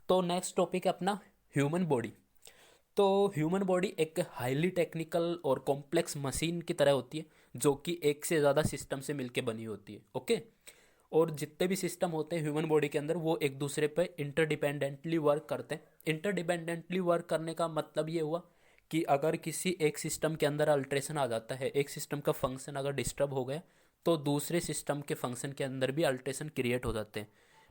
तो next topic है अपना ह्यूमन बॉडी। तो ह्यूमन बॉडी एक हाईली टेक्निकल और कॉम्प्लेक्स मशीन की तरह होती है जो कि एक से ज़्यादा सिस्टम से मिलके बनी होती है। ओके। और जितने भी सिस्टम होते हैं ह्यूमन बॉडी के अंदर वो एक दूसरे पे इंटरडिपेंडेंटली वर्क करते हैं। इंटरडिपेंडेंटली वर्क करने का मतलब ये हुआ कि अगर किसी एक सिस्टम के अंदर अल्ट्रेशन आ जाता है, एक सिस्टम का फंक्शन अगर डिस्टर्ब हो गया, तो दूसरे सिस्टम के फंक्शन के अंदर भी अल्ट्रेशन क्रिएट हो जाते हैं।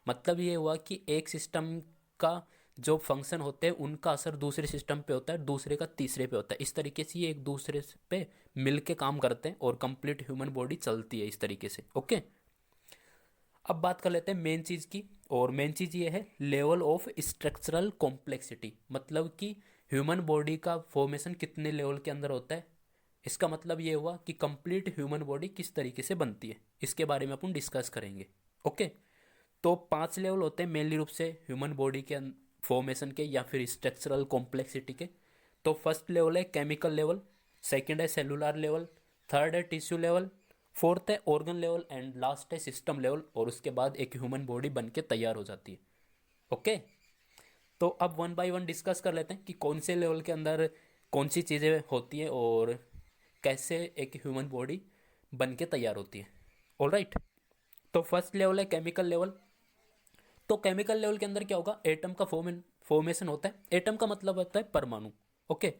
मतलब ये हुआ कि एक सिस्टम का जो फंक्शन होते हैं उनका असर दूसरे सिस्टम पे होता है, दूसरे का तीसरे पे होता है। इस तरीके से ये एक दूसरे पे मिल के काम करते हैं और कंप्लीट ह्यूमन बॉडी चलती है इस तरीके से। ओके। अब बात कर लेते हैं मेन चीज़ की, और मेन चीज़ ये है लेवल ऑफ स्ट्रक्चरल कॉम्प्लेक्सिटी। मतलब कि ह्यूमन बॉडी का फॉर्मेशन कितने लेवल के अंदर होता है। इसका मतलब ये हुआ कि कंप्लीट ह्यूमन बॉडी किस तरीके से बनती है, इसके बारे में अपन डिस्कस करेंगे। ओके। तो 5 लेवल होते हैं मेनली रूप से ह्यूमन बॉडी के फॉर्मेशन के या फिर स्ट्रक्चरल कॉम्प्लेक्सिटी के। तो फर्स्ट लेवल है केमिकल लेवल, सेकंड है सेलुलर लेवल, थर्ड है टिश्यू लेवल, फोर्थ है ऑर्गन लेवल एंड लास्ट है सिस्टम लेवल। और उसके बाद एक ह्यूमन बॉडी बन के तैयार हो जाती है। ओके। तो अब वन बाय वन डिस्कस कर लेते हैं कि कौन से लेवल के अंदर कौन सी चीज़ें होती हैं और कैसे एक ह्यूमन बॉडी बन के तैयार होती है। ऑलराइट। तो फर्स्ट लेवल है केमिकल लेवल। तो केमिकल लेवल के अंदर क्या होगा, एटम का फॉर्मेशन होता है। एटम का मतलब होता है परमाणु। ओके।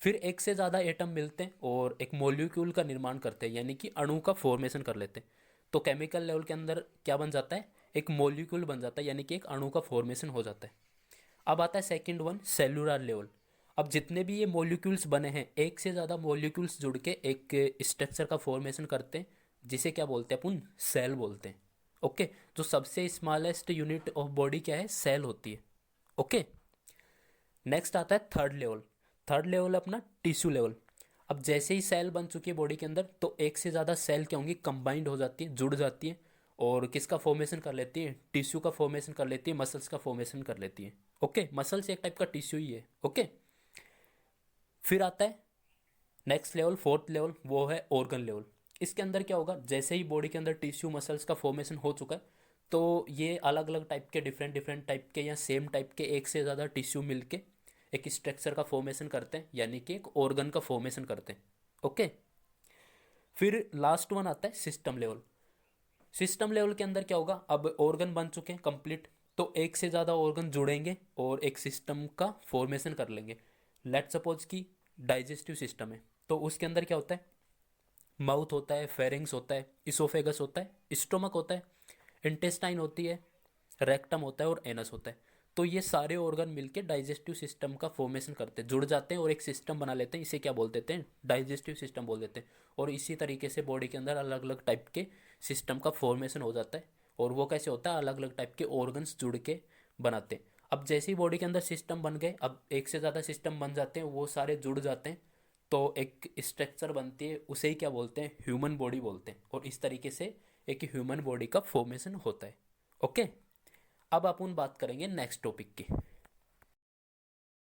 फिर एक से ज़्यादा एटम मिलते हैं और एक मॉलिक्यूल का निर्माण करते हैं, यानी कि अणु का फॉर्मेशन कर लेते हैं। तो केमिकल लेवल के अंदर क्या बन जाता है, एक मॉलिक्यूल बन जाता है, यानी कि एक अणु का फॉर्मेशन हो जाता है। अब आता है सेकंड वन सेलुलर लेवल। अब जितने भी ये मॉलिक्यूल्स बने हैं, एक से ज़्यादा मॉलिक्यूल्स जुड़ के एक स्ट्रक्चर का फॉर्मेशन करते हैं, जिसे क्या बोलते हैं अपन, सेल बोलते हैं। ओके। जो सबसे स्मॉलेस्ट यूनिट ऑफ बॉडी क्या है, सेल होती है। ओके। नेक्स्ट आता है थर्ड लेवल। थर्ड लेवल अपना टिश्यू लेवल। अब जैसे ही सेल बन चुकी है बॉडी के अंदर, तो एक से ज़्यादा सेल क्या होंगी, कंबाइंड हो जाती है, जुड़ जाती है। और किसका फॉर्मेशन कर लेती है, टिश्यू का फॉर्मेशन कर लेती है, मसल्स का फॉर्मेशन कर लेती है। ओके। मसल्स एक टाइप का टिश्यू ही है। ओके। फिर आता है नेक्स्ट लेवल, फोर्थ लेवल, वो है ऑर्गन लेवल। इसके अंदर क्या होगा, जैसे ही बॉडी के अंदर टिश्यू मसल्स का फॉर्मेशन हो चुका है, तो ये अलग अलग टाइप के, डिफरेंट डिफरेंट टाइप के या सेम टाइप के एक से ज़्यादा टिश्यू मिलके एक स्ट्रक्चर का फॉर्मेशन करते हैं, यानी कि एक ऑर्गन का फॉर्मेशन करते हैं। ओके। फिर लास्ट वन आता है सिस्टम लेवल। सिस्टम लेवल के अंदर क्या होगा, अब ऑर्गन बन चुके हैं कंप्लीट, तो एक से ज़्यादा ऑर्गन जुड़ेंगे और एक सिस्टम का फॉर्मेशन कर लेंगे। लेट सपोज कि डाइजेस्टिव सिस्टम है, तो उसके अंदर क्या होता है, माउथ होता है, फेरिंग्स होता है, इसोफेगस होता है, स्टोमक होता है, इंटेस्टाइन होती है, रेक्टम होता है और एनस होता है। तो ये सारे ऑर्गन मिलके डाइजेस्टिव सिस्टम का फॉर्मेशन करते हैं, जुड़ जाते हैं और एक सिस्टम बना लेते हैं। इसे क्या बोल देते हैं, डाइजेस्टिव सिस्टम बोल देते हैं। और इसी तरीके से बॉडी के अंदर अलग अलग टाइप के सिस्टम का फॉर्मेशन हो जाता है। और वो कैसे होता है, अलग अलग टाइप के ऑर्गन्स जुड़ के बनाते हैं। अब जैसे ही बॉडी के अंदर सिस्टम बन गए, अब एक से ज़्यादा सिस्टम बन जाते हैं, वो सारे जुड़ जाते हैं, तो एक स्ट्रक्चर बनती है, उसे ही क्या बोलते हैं, ह्यूमन बॉडी बोलते हैं। और इस तरीके से एक ह्यूमन बॉडी का फॉर्मेशन होता है। ओके। अब अपन बात करेंगे नेक्स्ट टॉपिक की।